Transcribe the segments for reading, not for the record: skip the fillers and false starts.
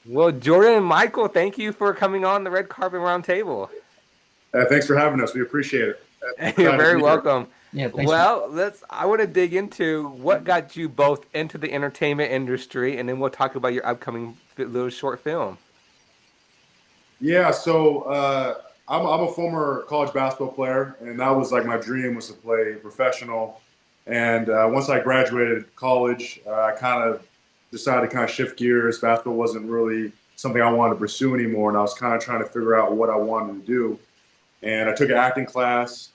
Well, Jordan and Michael, thank you for coming on the Red Carpet Roundtable. Thanks for having us. We appreciate it. You're Glad to very be here. welcome. Yeah, thanks for Well, I want to dig into what got you both into the entertainment industry, and then we'll talk about your upcoming little short film. Yeah, so I'm a former college basketball player, and that was like my dream was to play professional. And once I graduated college, I kind of decided to kind of shift gears. Basketball wasn't really something I wanted to pursue anymore, and I was kind of trying to figure out what I wanted to do. And I took an acting class,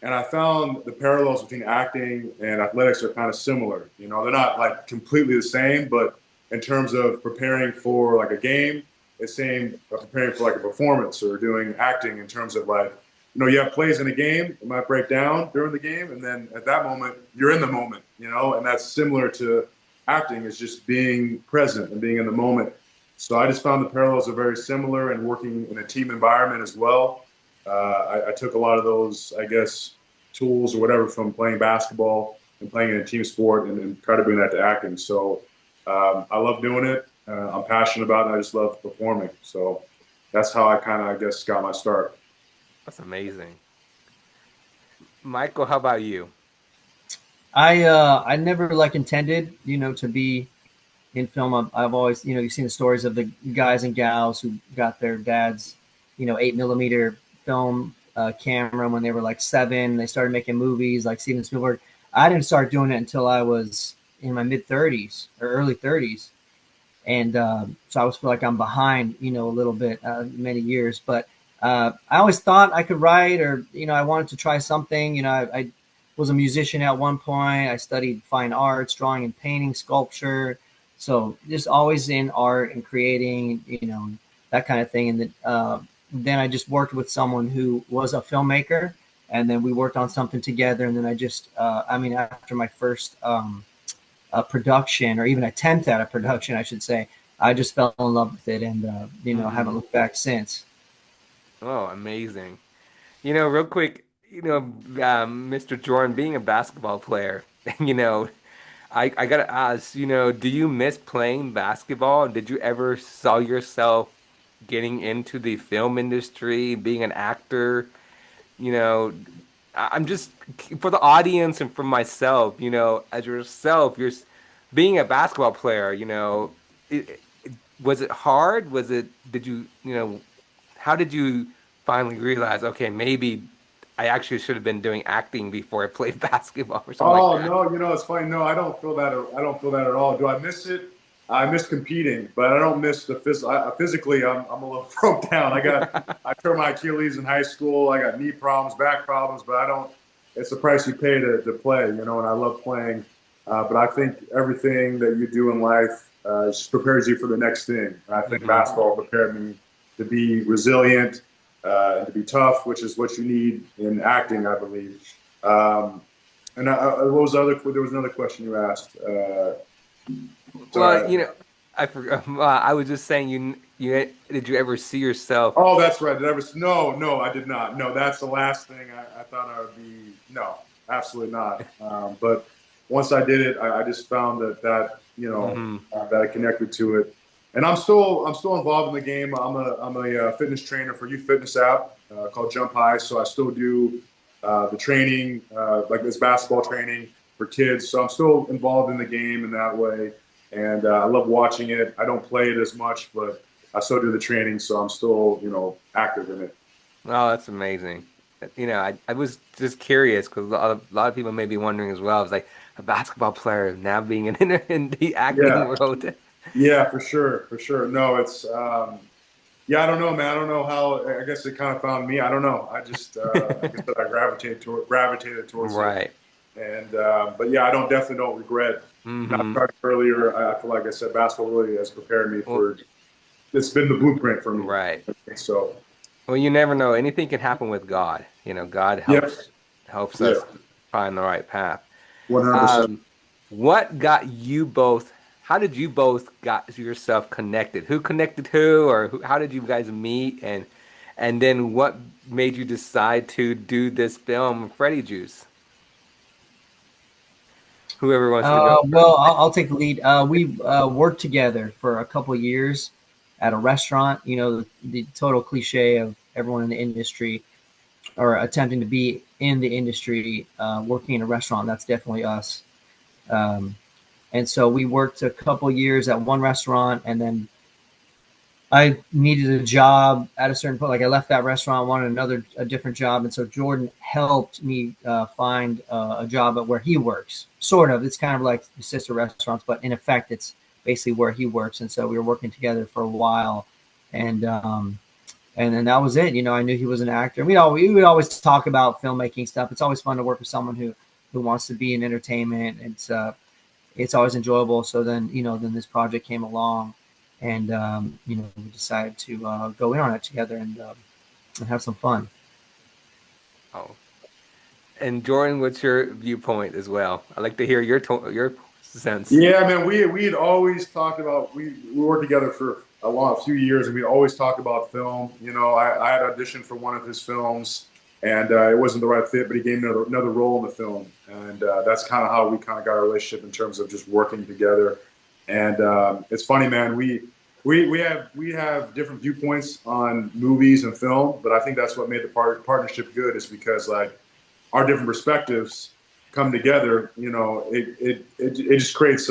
and I found the parallels between acting and athletics are kind of similar. You know, they're not like completely the same, but in terms of preparing for like a game, it's same preparing for like a performance or doing acting in terms of like, you have plays in a game, it might break down during the game, and then at that moment, you're in the moment, and that's similar to acting is just being present and being in the moment. So I just found the parallels are very similar and working in a team environment as well. I took a lot of those, I guess, tools or whatever from playing basketball and playing in a team sport and try to bring that to acting. So I love doing it. I'm passionate about it. I just love performing. So that's how I kind of, I guess, got my start. That's amazing. Michael, how about you? I never like intended, to be in film. I've always, you've seen the stories of the guys and gals who got their dad's, 8 millimeter film camera when they were like 7. They started making movies like Steven Spielberg. I didn't start doing it until I was in my mid 30s or early 30s. And so I always feel like I'm behind, a little bit, many years. But I always thought I could write, or I wanted to try something. I was a musician at one point. I studied fine arts, drawing and painting, sculpture. So just always in art and creating, that kind of thing. And then I just worked with someone who was a filmmaker, and then we worked on something together. And then after my first a production or even attempt at a production, I should say, I just fell in love with it and, haven't Hmm. looked back since. Oh, amazing. Real quick, Mr. Jordan, being a basketball player, you know, I gotta ask, do you miss playing basketball? Did you ever saw yourself getting into the film industry, being an actor? You know, I'm just for the audience and for myself, as yourself, being a basketball player, was it hard? Did how did you finally realize, okay, maybe I actually should have been doing acting before I played basketball or something like Oh that? no, it's funny. No, I don't feel that. I don't feel that at all. Do I miss it? I miss competing, but I don't miss the physically. I'm a little broke down. I tore my Achilles in high school. I got knee problems, back problems, but I don't. It's the price you pay to play, and I love playing. But I think everything that you do in life just prepares you for the next thing. And I think Hmm. basketball prepared me to be resilient and to be tough, which is what you need in acting, I believe. Um, and what was the other? There was another question you asked. Well, Sorry. I forgot. I was just saying, did you ever see yourself? Oh, that's right. Did I ever? No, no, I did not. No, that's the last thing I thought I would be. No, absolutely not. But once I did it, I just found Hmm. that I connected to it, and I'm still involved in the game. I'm a fitness trainer for youth fitness app called Jump High. So I still do the training, like this basketball training for kids. So I'm still involved in the game in that way, and I love watching it. I don't play it as much, but I still do the training, so I'm still, active in it. Oh, that's amazing. I was just curious because a lot of people may be wondering as well. It's like a basketball player now being in the acting Yeah, world. yeah, for sure. No, it's yeah, I don't know, man. I don't know how. I guess it kind of found me. I don't know. I just, like I said, I gravitated towards it, Right. and but yeah, I don't definitely don't regret not Hmm. starting earlier. I feel like I said, basketball really has prepared me Well, for. It's been the blueprint for me. right. So, Well, you never know. Anything can happen with God. God yep, helps yeah, us find the right path. 100%. Um, what got you both? How did you both got yourself connected? Who connected who, or how did you guys meet? And then what made you decide to do this film, Freddie Juice? Whoever wants to go Well, first. I'll take the lead. We worked together for a couple of years at a restaurant. You know, the total cliche of everyone in the industry or attempting to be in the industry, working in a restaurant. That's definitely us. Um, and so we worked a couple years at one restaurant, and then I needed a job at a certain point. Like I left that restaurant, wanted a different job, and so Jordan helped me find a job at where he works. Sort of, it's kind of like sister restaurants, but in effect, it's basically where he works. And so we were working together for a while, and then that was it. You know, I knew he was an actor. We would always talk about filmmaking stuff. It's always fun to work with someone who wants to be in entertainment. It's always enjoyable. So then, then this project came along, and we decided to go in on it together and have some fun. Oh, and Jordan, what's your viewpoint as well? I'd like to hear your sense. Yeah, man, we had always talked about we worked together for a few years, and we always talked about film. You know, I had auditioned for one of his films, and it wasn't the right fit, but he gave me another role in the film, and that's kind of how we kind of got our relationship in terms of just working together. And it's funny, man. We have different viewpoints on movies and film, but I think that's what made the partnership good, is because like our different perspectives come together. You know, it just creates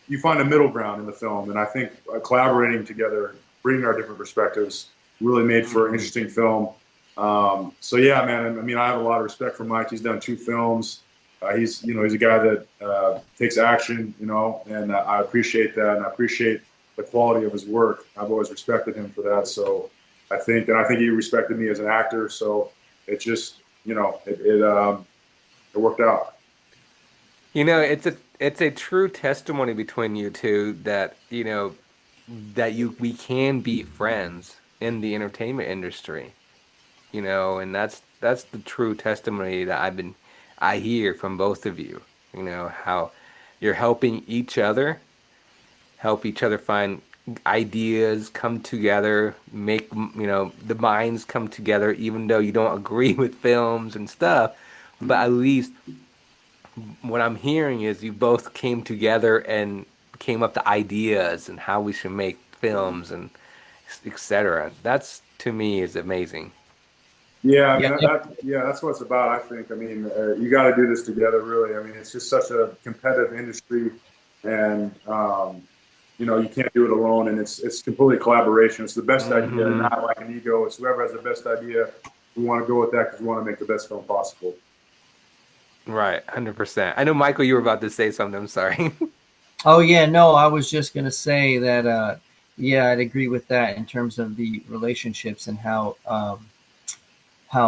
you find a middle ground in the film, and I think collaborating together, bringing our different perspectives, really made for an interesting film. So yeah, man. I mean, I have a lot of respect for Mike. He's done 2 films. He's a guy that takes action, and I appreciate that, and I appreciate the quality of his work. I've always respected him for that. So I think he respected me as an actor. So it just, it worked out. You know, it's a true testimony between you two that, we can be friends in the entertainment industry, and that's the true testimony that I hear from both of you, how you're helping help each other find ideas, come together, make, the minds come together, even though you don't agree with films and stuff, but at least what I'm hearing is you both came together and came up to ideas and how we should make films and etc. That's to me is amazing. Yeah, I mean Yeah, yeah, that's what it's about. I think. I mean, you got to do this together, really. I mean, it's just such a competitive industry, and you can't do it alone. And it's completely collaboration. It's the best idea, Hmm. not like an ego. It's whoever has the best idea. We want to go with that because we want to make the best film possible. Right, 100%. I know, Michael, you were about to say something. I'm sorry. Oh yeah, no, I was just gonna say that. Yeah, I'd agree with that in terms of the relationships and how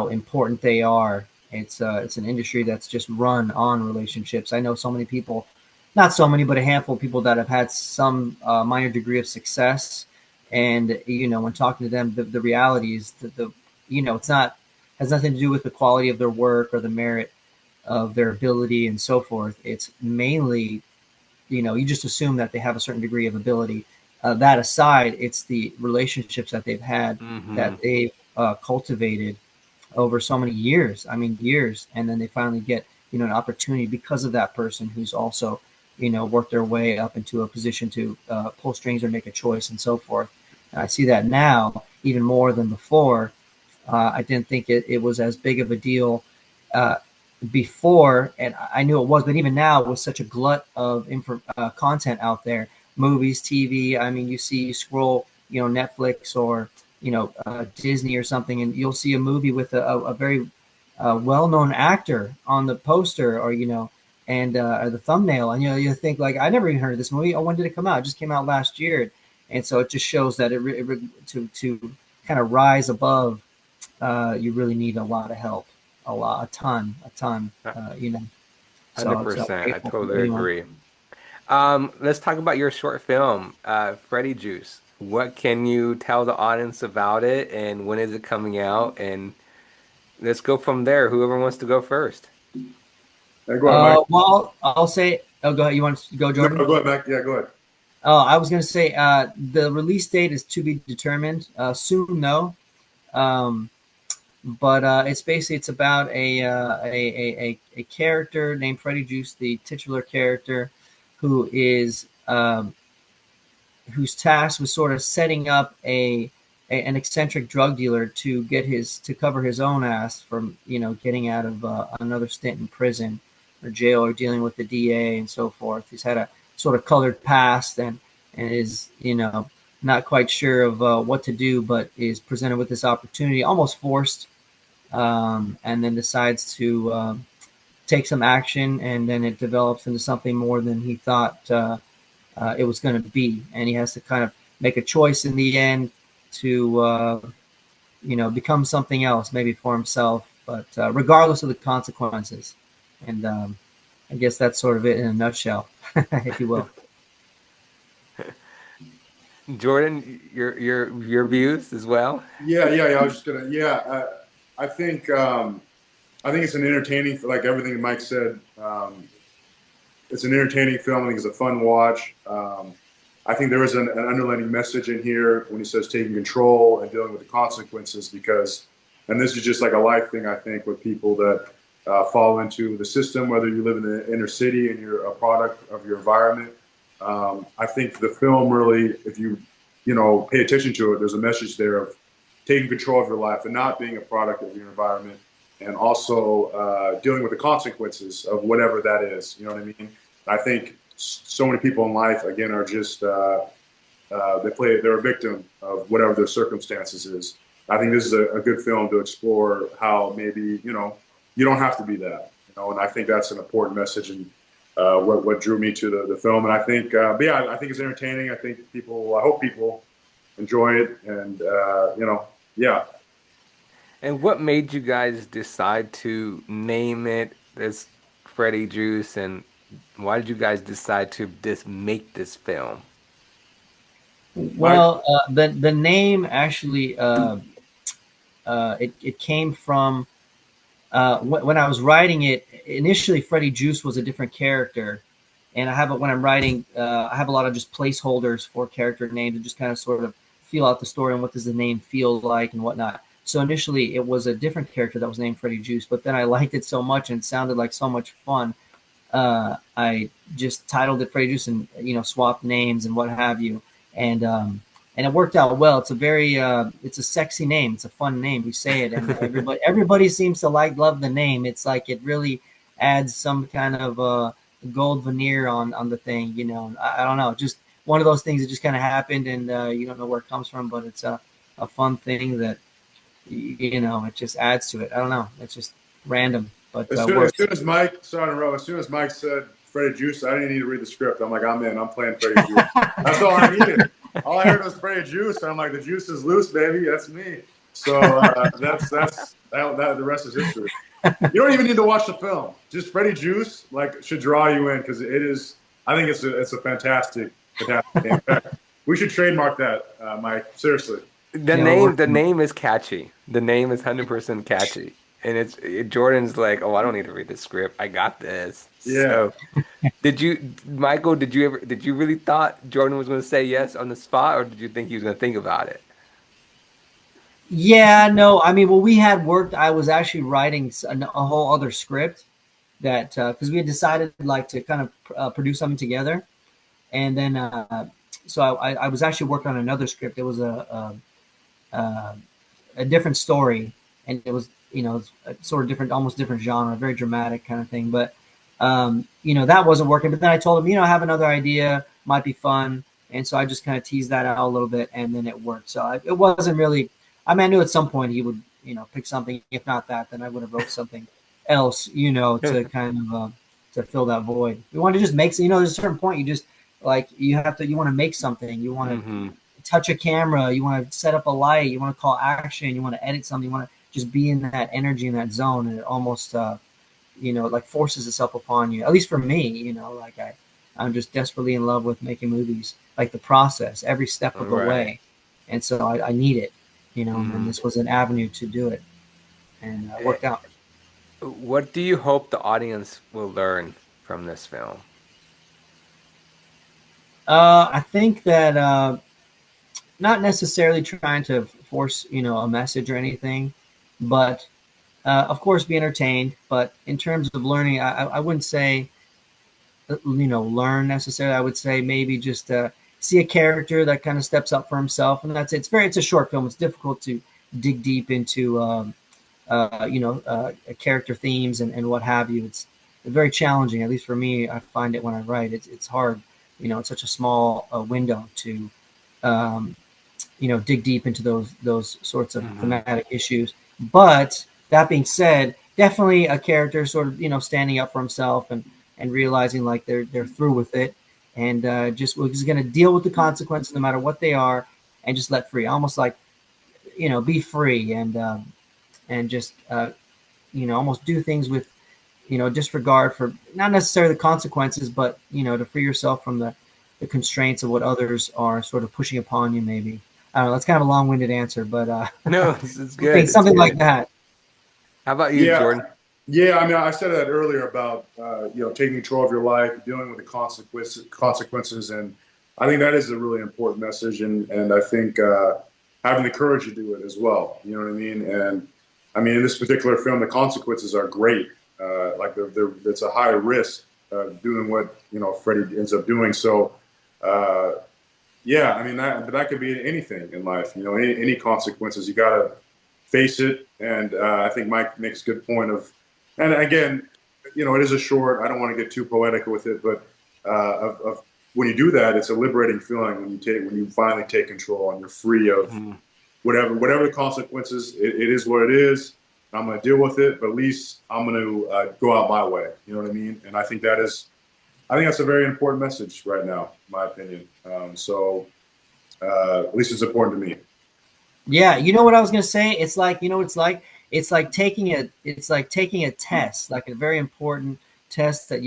important they are. It's an industry that's just run on relationships. I know so many people, not so many, but a handful of people that have had some minor degree of success. And when talking to them, the reality is that it's not has nothing to do with the quality of their work or the merit of their ability and so forth. It's mainly you just assume that they have a certain degree of ability. That aside, it's the relationships that they've had, Hmm. that they've cultivated over so many years. I mean, years, and then they finally get an opportunity because of that person who's also worked their way up into a position to pull strings or make a choice and so forth. And I see that now even more than before. I didn't think it was as big of a deal uh, before, and I knew it was, but even now, with such a glut of content out there, movies, TV. I mean, you scroll, Netflix or Disney or something, and you'll see a movie with a very well-known actor on the poster, or or the thumbnail, and you think like, I never even heard of this movie. Oh, when did it come out? It just came out last year, and so it just shows that to kind of rise above, you really need a lot of help, a ton. So it's 100%. I grateful for totally anyone. agree. Let's talk about your short film, Freddie Juice. What can you tell the audience about it, and when is it coming out? And let's go from there. Whoever wants to go first. Hey, go ahead, Mike. Well, I'll say. Oh, go ahead. You want to go, No, Jordan? go ahead, Mike. Yeah, go ahead. I was going to say the release date is to be determined. Soon, though. Um, but it's about a character named Freddie Juice, the titular character, who is whose task was sort of setting up an eccentric drug dealer to get his to cover his own ass from getting out of another stint in prison or jail or dealing with the DA and so forth. He's had a sort of colored past and is not quite sure of what to do, but is presented with this opportunity, almost forced, and then decides to take some action, and then it develops into something more than he thought it was going to be, and he has to kind of make a choice in the end to become something else, maybe for himself, but regardless of the consequences. And I guess that's sort of it in a nutshell, if you will. Jordan, your views as well? Yeah. I was just gonna. Yeah, I think I think it's an entertaining, like everything Mike said. It's an entertaining film. I think it's a fun watch. I think there is an underlying message in here when he says taking control and dealing with the consequences, because, and this is just like a life thing, I think, with people that fall into the system, whether you live in the inner city and you're a product of your environment. I think the film really, if you pay attention to it, there's a message there of taking control of your life and not being a product of your environment, and also dealing with the consequences of whatever that is. You know what I mean? I think so many people in life, again, are just they're a victim of whatever their circumstances is. I think this is a good film to explore how maybe you don't have to be that. And I think that's an important message, and what drew me to the film. And I think, but yeah, I think it's entertaining. I think I hope people enjoy it, and yeah. And what made you guys decide to name it as Freddie Juice, and why did you guys decide to make this film? Mike. Well, the name actually it came from when I was writing it. Initially, Freddie Juice was a different character, and when I'm writing, I have a lot of just placeholders for character names and just kind of sort of feel out the story and what does the name feel like and whatnot. So initially, it was a different character that was named Freddie Juice, but then I liked it so much and it sounded like so much fun. I just titled it Freddie Juice and swapped names and what have you, and and it worked out well. It's a very it's a sexy name. It's a fun name. We say it, and everybody seems to love the name. It's like it really adds some kind of gold veneer on the thing. I don't know, just one of those things that just kind of happened, and you don't know where it comes from, but it's a fun thing that it just adds to it. I don't know. It's just random, but As works. soon as Mike, sorry to interrupt, as soon as Mike said Freddie Juice, I didn't need to read the script. I'm like, I'm in. I'm playing Freddie Juice. That's all I needed. All I heard was Freddie Juice, and I'm like, the juice is loose, baby. That's me. So that's the rest is history. You don't even need to watch the film. Just Freddie Juice should draw you in, because it is. I think it's a fantastic name. In fact, we should trademark that, Mike. Seriously. The name is catchy. The name is 100% catchy. And Jordan's like, oh, I don't need to read the script. I got this. Yeah. So, Michael, did you really thought Jordan was going to say yes on the spot, or did you think he was going to think about it? Yeah, no, I mean, well, we had worked. I was actually writing a whole other script that because we had decided to kind of produce something together, and then so I was actually working on another script. It was a different story, and it was it's a sort of different, almost different genre, very dramatic kind of thing. But that wasn't working. But then I told him, I have another idea, might be fun, and so I just kind of teased that out a little bit, and then it worked. So it wasn't really. I mean, I knew at some point he would, pick something. If not that, then I would have wrote something else, to kind of to fill that void. We want to just make, there's a certain point you just you want to make something. You want to Hmm. touch a camera. You want to set up a light. You want to call action. You want to edit something. You want to just be in that energy, in that zone, and it almost, forces itself upon you. At least for me, I'm just desperately in love with making movies, like the process, every step of the Right. way, and so I need it, and Hmm. this was an avenue to do it, and Eh, worked out. What do you hope the audience will learn from this film? I think that not necessarily trying to force, a message or anything, but of course be entertained. But in terms of learning, I wouldn't say learn necessarily. I would say maybe just see a character that kind of steps up for himself, and that's it. It's a short film. It's difficult to dig deep into character themes and what have you. It's very challenging, at least for me. I find it when I write. It's hard. It's such a small window to um, dig deep into those sorts of Hmm. thematic issues. But that being said, definitely a character sort of standing up for himself and realizing like they're through with it, and just we're just going to deal with the consequences no matter what they are, and just let free, almost like be free and just almost do things with disregard for not necessarily the consequences, but to free yourself from the constraints of what others are sort of pushing upon you. Maybe I don't know. That's kind of a long-winded answer, but No, it's something good. It's something like good. that. How about you, Yeah, Jordan? yeah. I mean, I said that earlier about taking control of your life, dealing with the consequences, and I think that is a really important message, and I think having the courage to do it as well. You know what I mean? And I mean, in this particular film, the consequences are great. Like it's a high risk doing what Freddie ends up doing. So yeah, I mean that could be anything in life. Any consequences, you got to face it. And I think Mike makes a good point of, and again, it is a short. I don't want to get too poetic with it, but of when you do that, it's a liberating feeling when you finally take control and you're free of Mhm. whatever the consequences. It is what it is. I'm going to deal with it, but at least I'm going to go out my way. You know what I mean? And I think that's a very important message right now, in my opinion. At least it's important to me. Yeah, you know what I was gonna say? It's like it's like taking a test, like a very important test that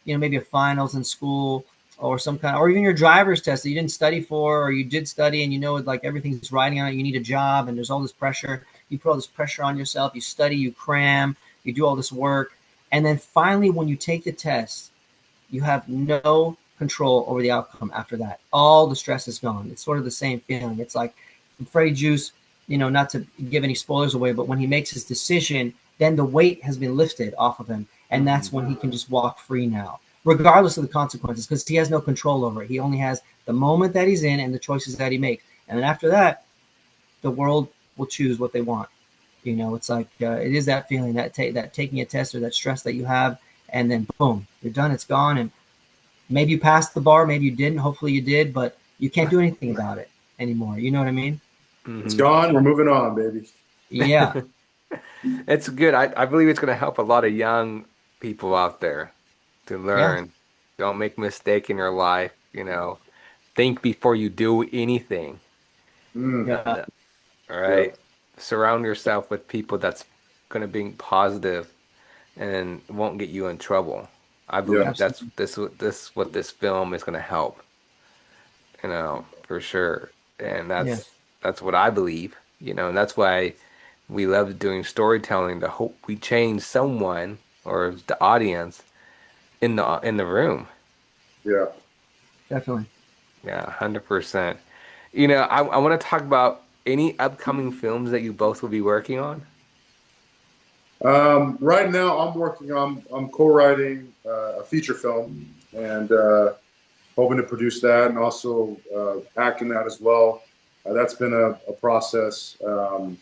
maybe a finals in school or some kind, or even your driver's test that you didn't study for, or you did study and like everything's riding on it. You need a job and there's all this pressure. You put all this pressure on yourself. You study, you cram, you do all this work, and then finally, when you take the test, you have no control over the outcome after that. All the stress is gone. It's sort of the same feeling. It's like Freddie Juice, not to give any spoilers away, but when he makes his decision, then the weight has been lifted off of him. And that's Mhm. when he can just walk free now, regardless of the consequences, because he has no control over it. He only has the moment that he's in and the choices that he makes. And then after that, the world will choose what they want. It's like it is that feeling that taking a test or that stress that you have, and then boom, you're done. It's gone, and maybe you passed the bar, maybe you didn't. Hopefully you did, but you can't do anything about it anymore. You know what I mean? It's Mhm. gone. We're moving on, baby. Yeah. It's good. I believe it's going to help a lot of young people out there to Yeah. learn. Don't make a mistake in your life, Think before you do anything. Mm, Yeah. All yeah, right. Surround yourself with people that's going to be positive and won't get you in trouble. I yeah, believe that's Absolutely. this what this film is going to help, for sure. And Yeah. that's what I believe, and that's why we love doing storytelling to hope we change someone or the audience in the room. yeah. Definitely. Yeah, 100%. I want to talk about any upcoming films that you both will be working on. Right now, I'm co-writing a feature film and hoping to produce that and also acting that as well. That's been a process. I'm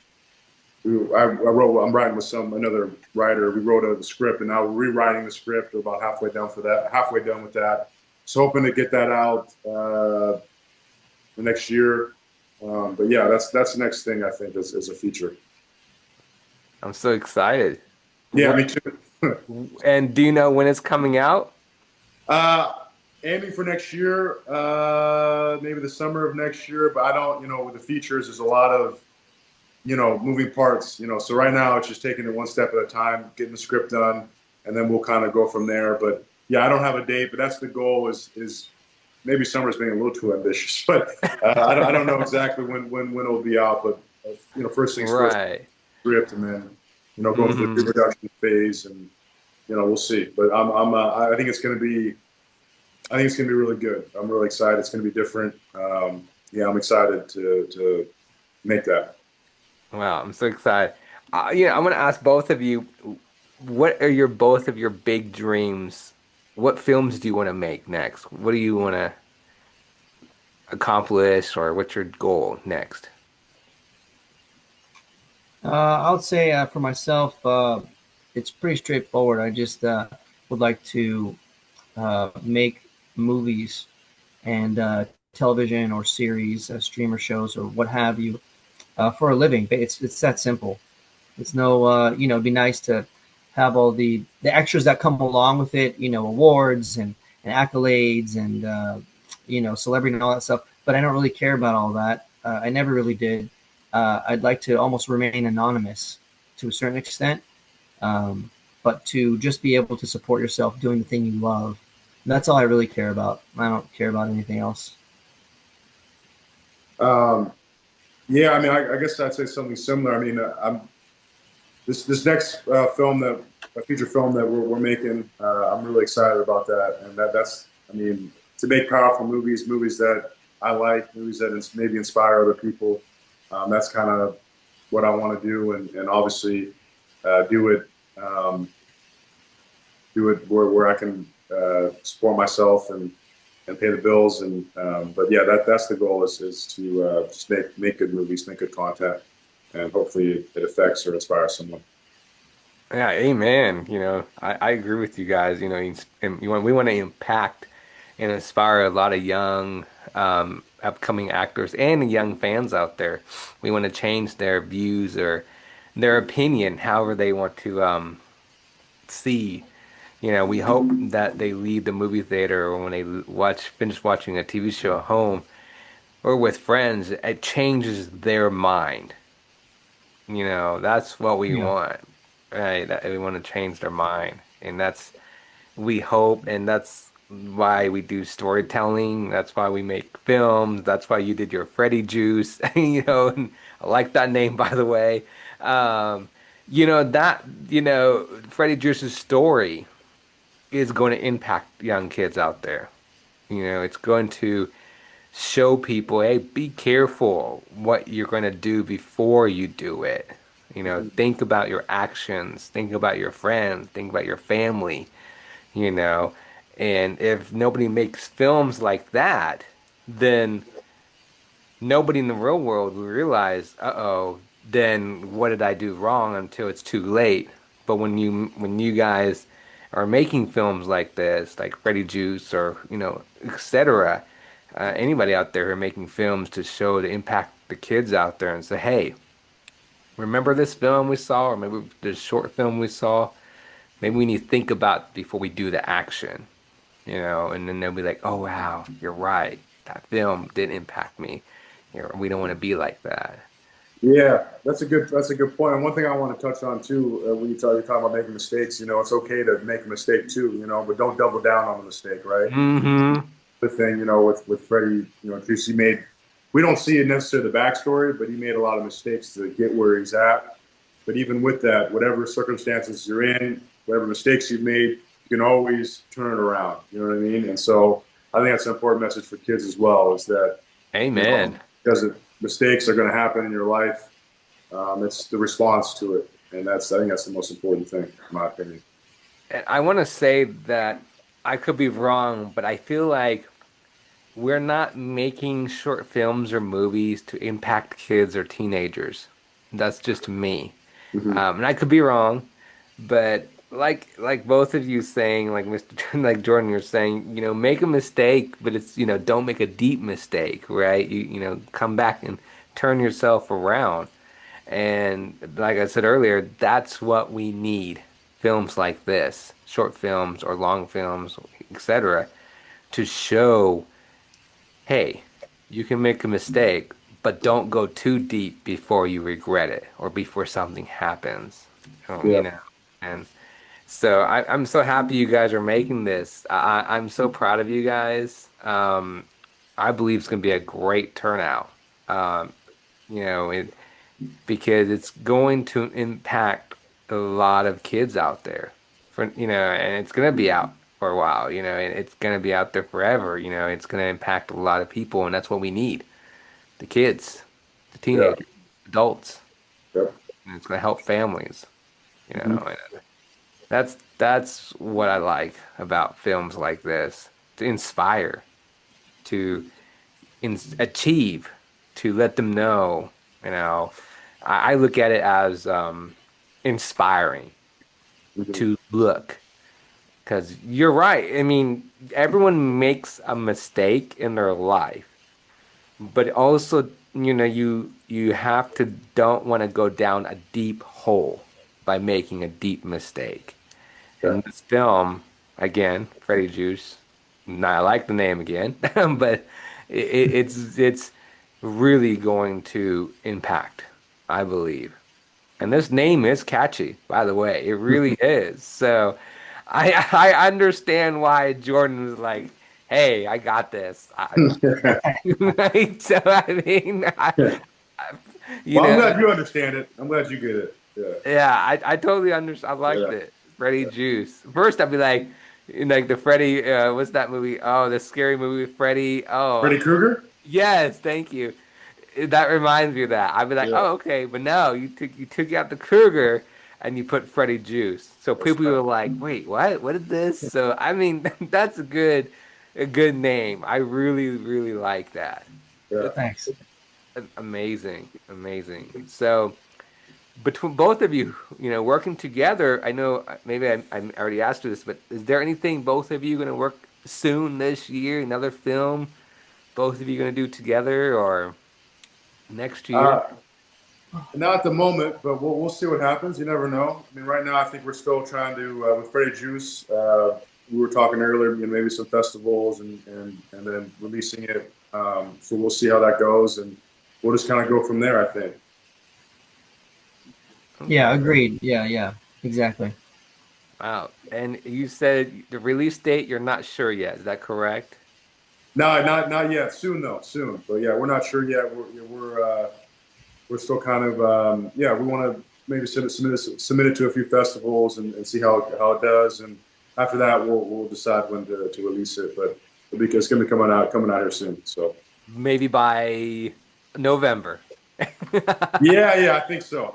writing with another writer. We wrote a script, and now we're rewriting the script. We're about halfway done with that. So hoping to get that out the next year. But yeah, that's the next thing I think is a feature. I'm so excited. Yeah, What me too. and do you know when it's coming out? uh, Aiming for next year, maybe the summer of next year. But I don't, with the features, there's a lot of moving parts. So right now it's just taking it one step at a time, getting the script done, and then we'll kind of go from there. But yeah, I don't have a date, but that's the goal. Is maybe summer's being a little too ambitious, but I don't know exactly when it'll be out. But first things first, Right. script, and then going through the Hmm. pre-production phase, and we'll see. But I think it's going to be really good. I'm really excited. It's going to be different. Yeah, I'm excited to make that. Wow, I'm so excited. I want to ask both of you, what are your both of your big dreams? What films do you want to make next? What do you want to accomplish, or what's your goal next? I would say for myself, it's pretty straightforward. I just would like to make movies and television or series, streamer shows or what have you, for a living. It's that simple. It's no, it'd be nice to have all the extras that come along with it. Awards and accolades and celebrity and all that stuff. But I don't really care about all that. I never really did. I'd like to almost remain anonymous to a certain extent, um, but to just be able to support yourself doing the thing you love. That's all I really care about. I don't care about anything else. Um, yeah, I mean, I guess I'd say something similar. I mean, I'm this next film that a feature film that we're making. I'm really excited about that, and that's I mean, to make powerful movies, movies that I like, movies that maybe inspire other people. That's kind of what I want to do, and obviously do it do it where I can support myself and pay the bills. And but yeah, that's the goal is to just make good movies, make good content, and hopefully it affects or inspires someone. Yeah, amen. I agree with you guys. We want to impact and inspire a lot of young, upcoming actors and young fans out there. We want to change their views or their opinion, however they want to see. We hope that they leave the movie theater or when they finish watching a TV show at home or with friends, it changes their mind. That's what we Yeah. want, right? We want to change their mind, and we hope, and that's why we do storytelling. That's why we make films. That's why you did your Freddie Juice, and I like that name, by the way. Um, Freddie Juice's story is going to impact young kids out there. It's going to show people, hey, be careful what you're going to do before you do it. Think about your actions, think about your friends, think about your family, you know. And if nobody makes films like that, then nobody in the real world will realize, uh-oh, then what did I do wrong until it's too late. But when you guys are making films like this, like Freddie Juice or, etc., anybody out there who are making films to show to impact the kids out there and say, hey, remember this film we saw, or maybe this short film we saw? Maybe we need to think about before we do the action, and then they'll be like, oh, wow, you're right. That film did impact me. We don't want to be like that. Yeah, that's a good point. And one thing I want to touch on too, when you're talking about making mistakes, it's okay to make a mistake too, but don't double down on the mistake, right? Mm-hmm. The thing, with Freddie, Juice, he made. We don't see it necessarily the backstory, but he made a lot of mistakes to get where he's at. But even with that, whatever circumstances you're in, whatever mistakes you've made, you can always turn it around. You know what I mean? And so I think that's an important message for kids as well, is that Amen. because mistakes are going to happen in your life, it's the response to it, and I think that's the most important thing, in my opinion. And I want to say that I could be wrong, but I feel like we're not making short films or movies to impact kids or teenagers. That's just me. Mm-hmm. And I could be wrong, but like both of you saying, like Mr. like Jordan, you're saying, make a mistake, but it's, don't make a deep mistake, right? Come back and turn yourself around. And like I said earlier, that's what we need. Films like this, short films or long films, etc., to show, hey, you can make a mistake, but don't go too deep before you regret it or before something happens. Oh, Yeah. And so I'm so happy you guys are making this. I'm so proud of you guys. I believe it's going to be a great turnout. Um, it because it's going to impact a lot of kids out there and it's going to be out for a while, and it's going to be out there forever, it's going to impact a lot of people, and that's what we need. The kids, the Yeah. teenagers, adults, Yep. and it's going to help families, Mhm. and that's what I like about films like this, to inspire, to achieve, to let them know, you know, I look at it as inspiring Mhm. to look. Because you're right. I mean, everyone makes a mistake in their life, but also, you have to don't want to go down a deep hole by making a deep mistake. Yeah. And this film, again, Freddie Juice, I like the name again, but it's really going to impact, I believe. And this name is catchy, by the way. It really is. So I understand why Jordan was like, "Hey, I got this." Right? So I mean, you Well, I'm know, glad you understand it. I'm glad you get it. Yeah. yeah, I totally understand. I liked Yeah. it. Freddie Juice. First, I'd be like the Freddie. What's that movie? Oh, the scary movie with Freddie. Oh, Freddy Krueger? yes, thank you. That reminds me of that. I'd be like, Yeah. oh, okay, but no, you took out the Kruger and you put Freddie Juice. So That's people right. were like, wait, what? What is this? So I mean, that's a good name. I really, really like that. Yeah. It's Thanks. amazing, amazing. So between both of you, working together, I know maybe I already asked you this, but is there anything both of you going to work soon this year? Another film both of you going to do together or next year? Uh, Not at the moment, but we'll see what happens. You never know. I mean, right now, I think we're still trying to with Freddie Juice. We were talking earlier, maybe some festivals and then releasing it. So we'll see how that goes, and we'll just kind of go from there. I think. Yeah, Okay. agreed. Yeah, yeah, exactly. Wow. And you said the release date, you're not sure yet. Is that correct? No, not yet. Soon though, soon. But yeah, we're not sure yet. We're still kind of yeah. We want to maybe submit it to a few festivals and see how it does, and after that we'll decide when to release it. But it's going to be coming out here soon. So Maybe by November. yeah, I think so.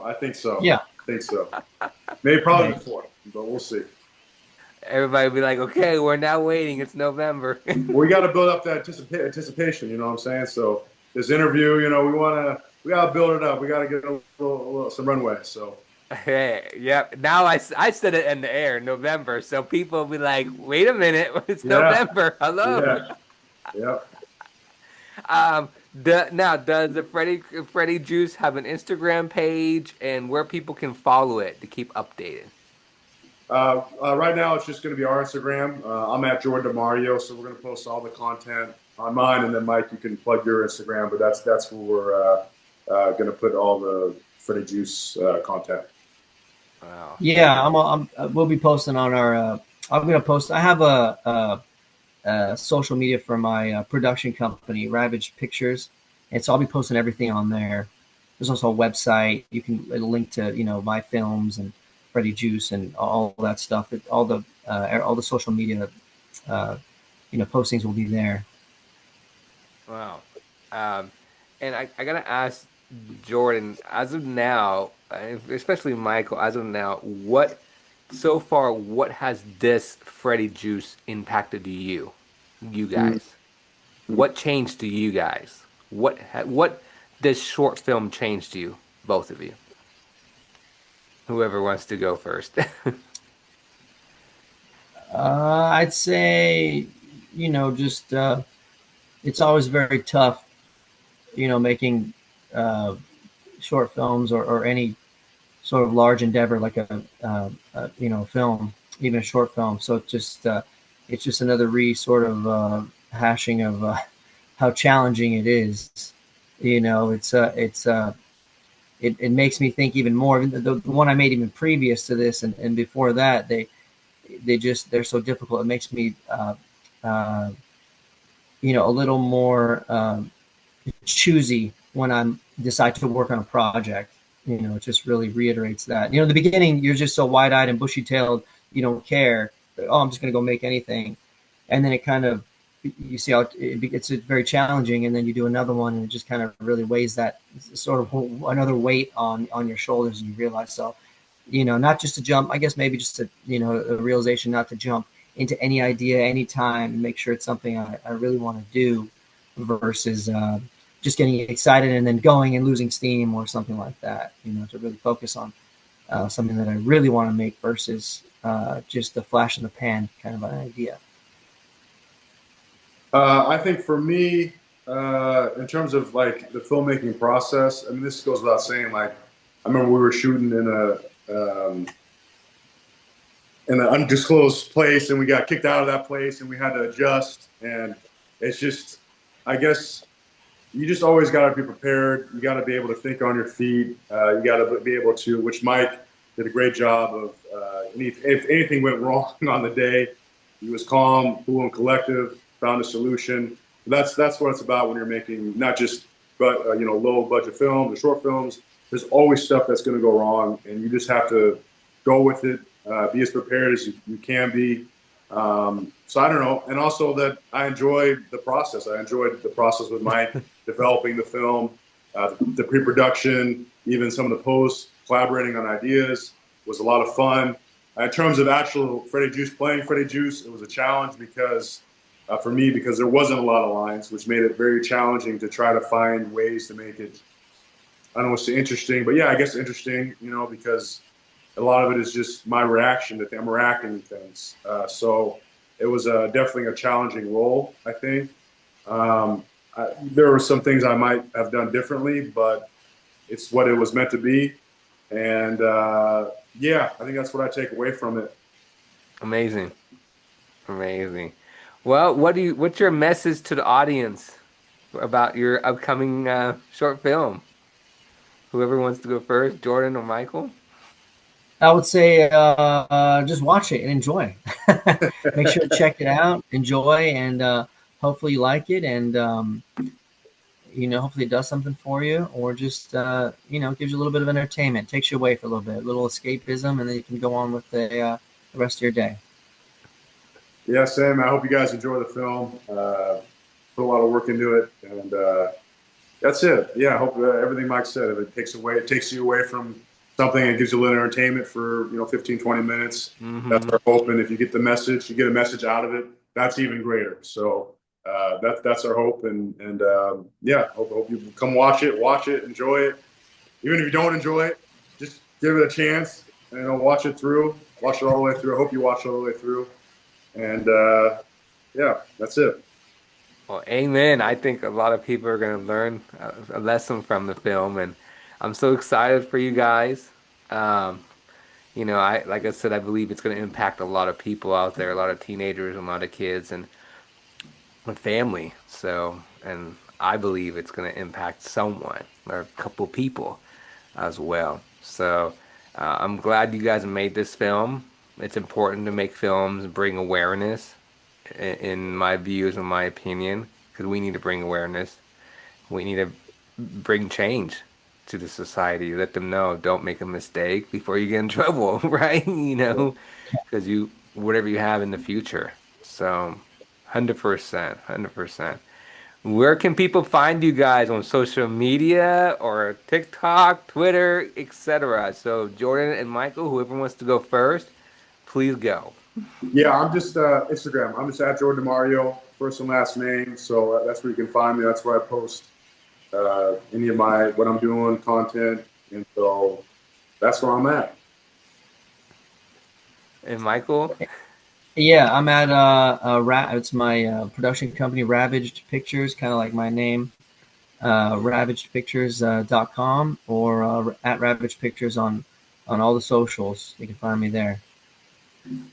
Yeah, I think so. Maybe probably right. before, but we'll see. Everybody will be like, okay, we're now waiting. It's November. We got to build up that anticipation. You know what I'm saying? So this interview, we got to build it up. We got to get some runway. So Hey, yep. Now I said it in the air, November. So people will be like, wait a minute, it's yeah, November. Hello. yeah, yeah. Now, does the Freddie Juice have an Instagram page and where people can follow it to keep updated? Right now, it's just going to be our Instagram. I'm at Jordan DeMario, so we're going to post all the content on mine, and then Mike, you can plug your Instagram. But that's where we're going to put all the Freddie Juice content. Wow. Yeah, we'll be posting on our. I'm gonna post. I have social media for my production company, Ravich Pictures, and so I'll be posting everything on there. There's also a website. It'll link to my films and Freddie Juice and all that stuff. All the social media postings will be there. Wow. Um, and I gotta ask Jordan, as of now, especially Michael, as of now, what has this Freddie Juice impacted you guys? What changed to you guys? What this short film changed to you, both of you? Whoever wants to go first. I'd say, just it's always very tough, making uh, short films or any sort of large endeavor like a film, even a short film. So it's just another sort of hashing of how challenging it is. It makes me think even more. The one I made even previous to this and before that, they're so difficult. It makes me uh, a little more choosy when I'm decide to work on a project. It just really reiterates that. In the beginning, you're just so wide eyed and bushy tailed, you don't care. Oh, I'm just going to go make anything, and then it kind of you see how it's very challenging, and then you do another one, and it just kind of really weighs that sort of another weight on your shoulders, and you realize so. Not just to jump. I guess maybe just to a realization not to jump into any idea anytime and make sure it's something I really want to do versus just getting excited and then going and losing steam or something like that. To really focus on something that I really want to make versus just the flash in the pan kind of an idea. I think for me, in terms of like the filmmaking process, I mean, this goes without saying. Like, I remember we were shooting in an undisclosed place, and we got kicked out of that place, and we had to adjust. And it's just, I guess, you just always got to be prepared. You got to be able to think on your feet. You got to be able to, which Mike did a great job of. If anything went wrong on the day, he was calm, cool, and collective. Found a solution. That's what it's about when you're making not just low budget films or short films. There's always stuff that's going to go wrong, and you just have to go with it. Be as prepared as you can be. So I don't know, and also that I enjoyed the process. I enjoyed the process with Mike developing the film, the pre-production, even some of the posts, collaborating on ideas was a lot of fun. In terms of actual Freddie Juice playing Freddie Juice, it was a challenge because for me because there wasn't a lot of lines, which made it very challenging to try to find ways to make it. I don't want to say interesting, but yeah, I guess interesting. Because a lot of it is just my reaction to things. I'm reacting to things. So it was definitely a challenging role, I think. There were some things I might have done differently, but it's what it was meant to be. And yeah, I think that's what I take away from it. Amazing. Amazing. Well, what's your message to the audience about your upcoming short film? Whoever wants to go first, Jordan or Michael? I would say just watch it and enjoy. Make sure to check it out, enjoy, and hopefully you like it, and hopefully it does something for you, or just gives you a little bit of entertainment, takes you away for a little bit, a little escapism, and then you can go on with the rest of your day. Yeah, Sam, I hope you guys enjoy the film. Put a lot of work into it, and that's it. Yeah, I hope everything Mike said, if it takes you away from something and gives you a little entertainment for 15, 20 minutes. That's our hope. And if you get the message, you get a message out of it, that's even greater. So that's our hope. And yeah, hope you come watch it, enjoy it. Even if you don't enjoy it, just give it a chance and watch it through. Watch it all the way through. I hope you watch it all the way through. And yeah, that's it. Well, amen. I think a lot of people are going to learn a lesson from the film, and I'm so excited for you guys. Um, like I said, I believe it's going to impact a lot of people out there, a lot of teenagers, and a lot of kids, and with family. So, and I believe it's going to impact someone or a couple people as well. So, I'm glad you guys made this film. It's important to make films, bring awareness, in my views and my opinion, because we need to bring awareness. We need to bring change to the society. Let them know, don't make a mistake before you get in trouble, right? Because whatever you have in the future. So, 100%, 100%. Where can people find you guys on social media or TikTok, Twitter, etc.? So, Jordan and Michael, whoever wants to go first, please go. Yeah, I'm just Instagram. I'm just at Jordan Mario, first and last name. So that's where you can find me. That's where I post any of what I'm doing, content, and so that's where I'm at. And Michael? Yeah, I'm at it's my production company, Ravaged Pictures, kind of like my name, ravagedpictures.com, or at Ravaged Pictures on all the socials. You can find me there.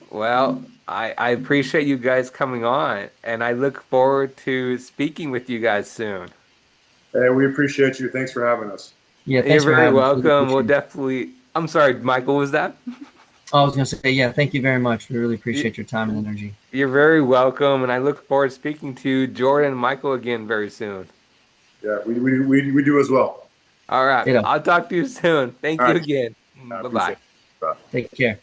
Well, I appreciate you guys coming on, and I look forward to speaking with you guys soon. Hey, we appreciate you. Thanks for having us. Yeah, You're thanks for very having us. Really welcome. We'll appreciate it. definitely. I'm sorry, Michael, what was that? I was going to say, yeah, thank you very much. We really You- appreciate your time and energy. You're very welcome, and I look forward to speaking to Jordan and Michael again very soon. Yeah, we do as well. All right, Ditto. I'll talk to you soon. Thank All you right, again. I Bye appreciate bye. it. Bye. Take care.